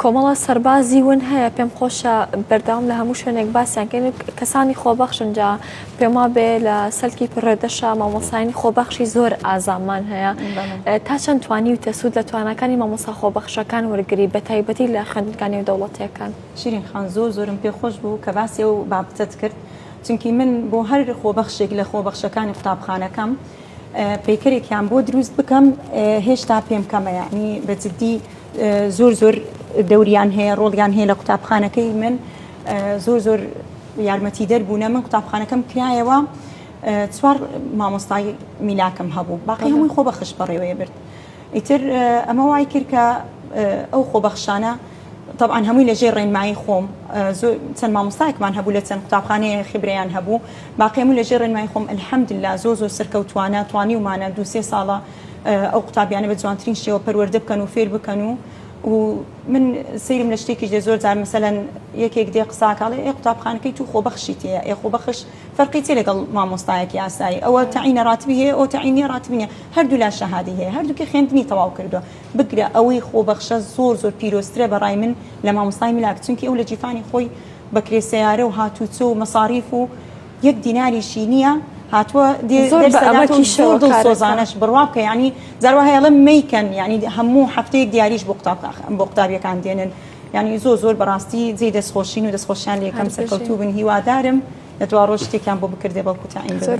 کۆمەڵە سەربازی ون هەیە پێم خۆشە بەردەوام لە هەموو شوێنێک باسییانکەین کەسانی خۆبەخشن جا پێما بێ لە سەلکی پڕێدەشە مامۆسایانی خۆبەخشی زۆر ئازامان هەیە تا چەند توانی و تەسوود لە توانەکانی مامۆسا خۆبەخشەکان وەرگری بە تایبەتی لە خوێندنگانی و دەوڵەتیەکان. شیرین خان زۆرم پێخۆش بوو کە باسی و بابتت کرد چونکی من بۆ هەر خۆبەخشێک لە خۆبەخشەکانی قوتابخانەکەم پێکەرێکیان بۆ دروست بکەم هێشتا پێم کەمە یعنی بەجددی زۆر دەوریان هەیە ڕۆڵیان هەیە لە قوتابخانەکەی من زۆر یارمەتی دەربوونە من قوتابخانەکەم کرایەوە 4 مامۆستای میلاکەم هەبوو باقی هەمووی خۆبەخش بەڕێوەیە برد ئیتر ئەمە وای کرد کە ئەو خۆبەخشانە طبعا هەمووی لەژێر ڕێنمایی خۆم چەند مامۆستایەکمان هەبوو لە چەند قوتابخانەیە خبرەیان هەبوو باقی هەموو لەژێر ڕێنمایی خۆم الحەمدلله زۆر سەرکەوتوانە توانی ومانە 2-3 ساڵە ئەو قوتابیانە بە جوانترین شێوە پەروەردە بکەن و فێر بکەن و من سیرم لە شتێکی زۆر جار مثلەن یەکێک دێ قساکڵێ ئێ قوتابخانەکەی تو خۆبەخشی تەیە ئێ خۆبەخش فەرقی چێ لەگەڵ مامۆستایەکی ئاسایی ئەوە تەعینە ڕاتبی هەیە ئەو تەعینی ڕاتبی نیە هەردوو لا شەهادی هەیە هەردووکە خوێندنی تەواو کردووە بگرە ئەوەی خۆبەخشە زۆر پیرۆسترە بەڕای من لە مامۆستای میلاک چونکی ئەو لە جیفانی خۆی بە کرێسەیارە و هاتوچۆ و مەساریف و 1 دیناریشی نییە هاتووە دڵسۆزانش بڕوا بکە ینی جاروا هەیەڵە میکەن ینی هەموو هەفتەیەک دیاریش بۆ قوتابیەکان دێنن ینی زۆر بەڕاستی جێ دەستخۆشین و دەستخۆشیان لە یەکەم سەرکەوتوو بن هیوادارم لە دوا ڕۆژ شتێکیان بۆ بکردێ بەڵکو تاعین